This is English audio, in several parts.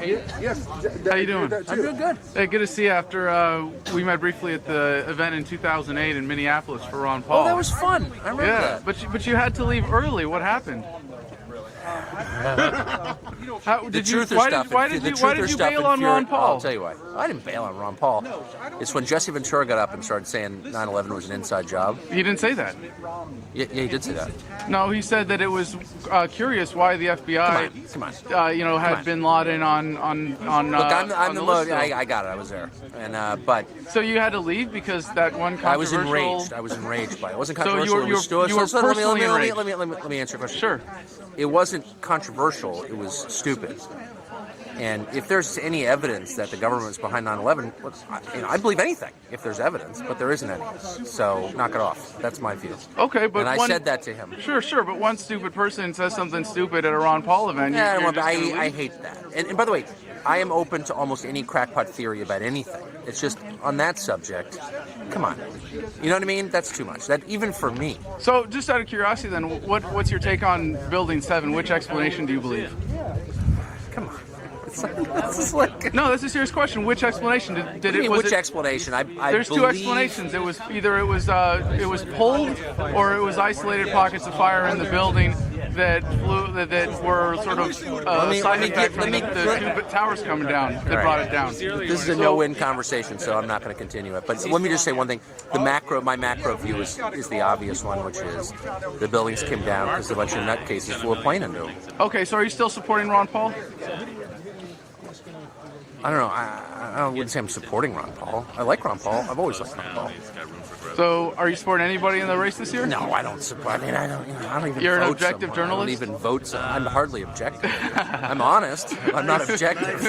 Yes. How you doing? I'm doing good. Hey, good to see you after we met briefly at the event in 2008 in Minneapolis for Ron Paul. Oh, that was fun. I remember that. But you had to leave early. What happened? Why did you bail on Ron Paul? I'll tell you why. I didn't bail on Ron Paul. It's when Jesse Ventura got up and started saying 9/11 was an inside job. He didn't say that. Yeah, he did say that. No, he said that it was curious why the FBI, had Bin Laden on. Look, I'm the list. I got it. I was there, and but. So you had to leave because that one controversial. I was enraged by it. It wasn't controversial. So you were personally enraged. Let me answer your question. Sure. It wasn't controversial. It was stupid. And if there's any evidence that the government was behind 9/11, I believe anything if there's evidence, but there isn't any. So knock it off. That's my view. Okay, but and I said that to him. Sure, but one stupid person says something stupid at a Ron Paul event. I hate that. And by the way, I am open to almost any crackpot theory about anything. It's just on that subject. Come on, you know what I mean? That's too much. That even for me. So, just out of curiosity, then, what's your take on Building 7? Which explanation do you believe? Come on. This is like... No, that's a serious question. Which explanation did it? Which explanation? There's two explanations. It was either it was pulled, or it was isolated pockets of fire in the building that were sort of side effect from the two towers coming down that brought it down. This is a no-win conversation, so I'm not going to continue it. But let me just say one thing: my macro view is the obvious one, which is the buildings came down because a bunch of nutcases flew a plane into them. Okay, so are you still supporting Ron Paul? I don't know. I wouldn't say I'm supporting Ron Paul. I like Ron Paul. I've always liked Ron Paul. So, are you supporting anybody in the race this year? No, I don't support. I mean, I don't even. You're vote an objective someone. journalist. I don't even vote. I'm hardly objective. I'm honest. I'm not objective.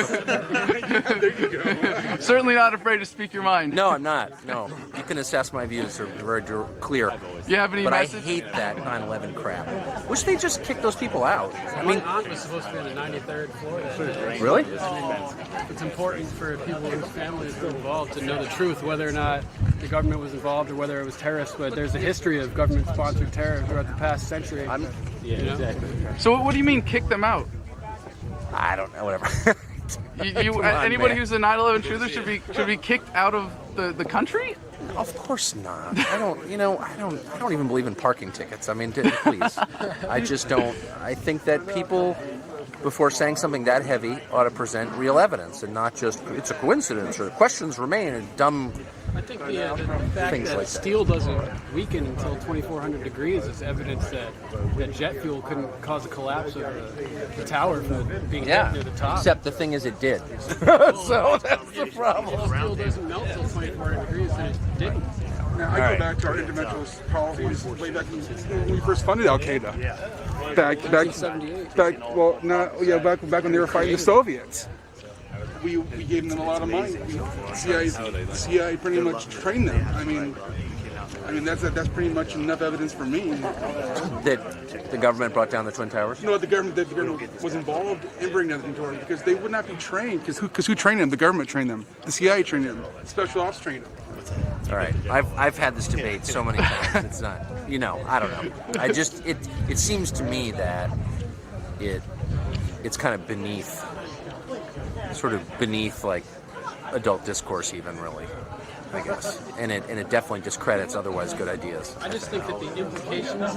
Certainly not afraid to speak your mind. No, I'm not. No, you can assess my views. They're very clear. You have any message? I hate that 9/11 crap. Wish they just kicked those people out. I mean, my aunt was supposed to be on the 93rd floor. Really? It's important for people whose families were involved to know the truth, whether or not the government was involved or whether it was terrorists. But there's a history of government-sponsored terror throughout the past century. Exactly. So what do you mean kick them out? I don't know. Whatever. Anybody who's a 9/11 truther should be kicked out of the country? Of course not. I don't even believe in parking tickets. I mean, please. I just don't. I think that people, before saying something that heavy, ought to present real evidence and not just it's a coincidence or questions remain and dumb. I think the fact that steel doesn't weaken until 2,400 degrees is evidence that jet fuel couldn't cause a collapse of the tower from being hit near the top. Except the thing is, it did. So that's the problem. If steel doesn't melt until 2,400 degrees, then it didn't. Now, I go back to our interventionist Carl, who was way back when we first funded Al Qaeda. Back when they were fighting the Soviets. We gave them a lot of money. The CIA pretty much trained them. I mean that's pretty much enough evidence for me. That the government brought down the Twin Towers? No, the government was involved in bringing down the Twin Towers because they would not be trained. Because who trained them? The government trained them. The CIA trained them. Special ops trained them. All right, I've had this debate so many times. It's not, I don't know. It seems to me that it's kind of beneath like adult discourse, even really, I guess, and it definitely discredits otherwise good ideas. I just think that the implications,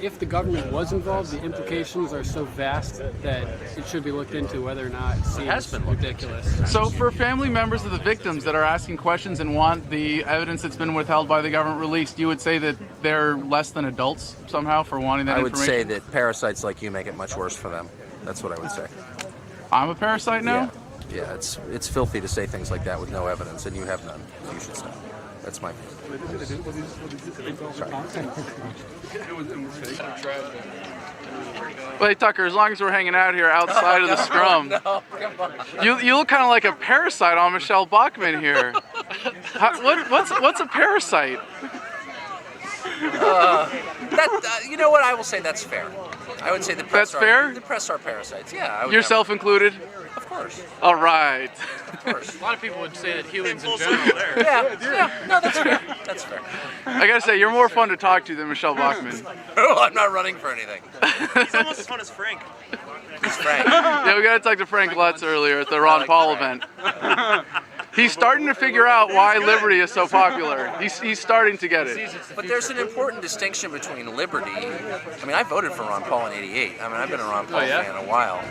if the government was involved, the implications are so vast that it should be looked into whether or not it seems ridiculous. So for family members of the victims that are asking questions and want the evidence that's been withheld by the government released, you would say that they're less than adults somehow for wanting that information? I would say that parasites like you make it much worse for them. That's what I would say. I'm a parasite now? Yeah, it's filthy to say things like that with no evidence, and you have none. You should stop. That's my view. Well, hey, Tucker, as long as we're hanging out here outside of the scrum, you look kind of like a parasite on Michelle Bachmann here. What's a parasite? You know what? I will say that's fair. I would say the press That's fair? The press are parasites. Yeah. Yourself included? Of course. course. All right. Of course. A lot of people would say that healing's in general. Yeah. No, that's fair. That's fair. I gotta say, you're more fun to talk to than Michelle Bachmann. Oh, I'm not running for anything. It's almost as fun as Frank. Who's Frank? Yeah, we gotta talk to Frank Lutz earlier at the Ron Paul event. He's starting to figure out why liberty is so popular. He's starting to get it. But there's an important distinction between liberty. I mean, I voted for Ron Paul in '88. I mean, I've been a Ron Paul fan a while.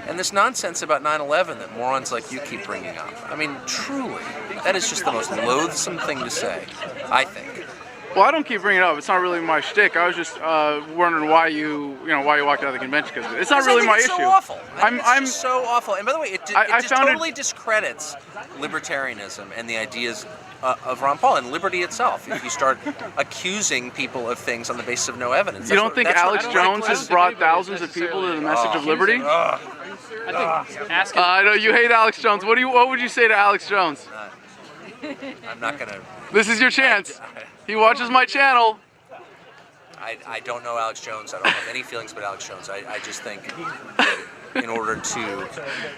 And this nonsense about 9/11 that morons like you keep bringing up. I mean, truly, that is just the most loathsome thing to say, I think. Well, I don't keep bringing it up. It's not really my shtick. I was just wondering why you walked out of the convention because it's not really my issue. It's so awful. I'm just so awful. And by the way, it just totally discredits libertarianism and the ideas of Ron Paul and liberty itself. If you start accusing people of things on the basis of no evidence. You don't think Alex Jones has brought thousands of people to the message of liberty? I know you hate Alex Jones. What would you say to Alex Jones? I'm not gonna. This is your chance. He watches my channel. I don't know Alex Jones. I don't have any feelings about Alex Jones. I just think that in order to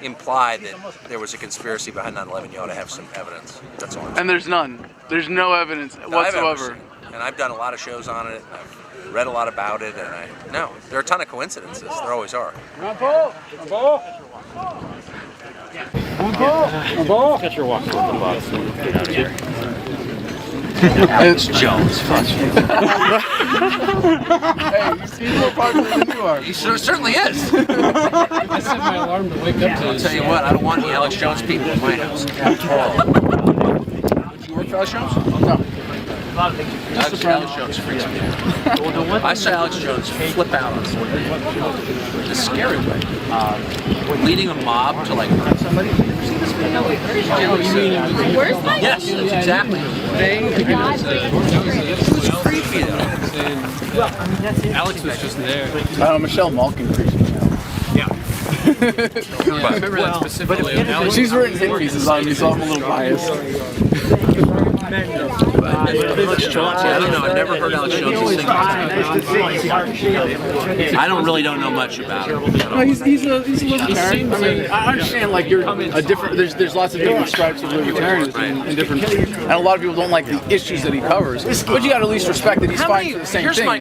imply that there was a conspiracy behind 9/11, you ought to have some evidence. That's all. And there's none. There's no evidence whatsoever. And I've done a lot of shows on it. I've read a lot about it, and there are a ton of coincidences. There always are. Get your walk over the box. Get out of here. Alex Jones. Hey, he's more popular than you are. He certainly is. I set my alarm to wake up to I'll tell you what, I don't want any Alex Jones people in my house. You work for Alex Jones? No. Alex Jones freaks me out. I saw Alex Jones flip out on someone in a scary way. Leading a mob to like hurt somebody. Yes, that's exactly. It's creepy though. Alex was just there. Michelle Malkin freaks me out. I remember that specifically. Alex She's written hit pieces on me, so I'm a little biased. Alex Jones, I don't know. I've never heard Alex Jones sing. I don't know much about him. No, he's a libertarian. I mean, I understand like you're a different. There's lots of different stripes of libertarianism and different. And a lot of people don't like the issues that he covers. But you got to at least respect that he's fighting for the same thing.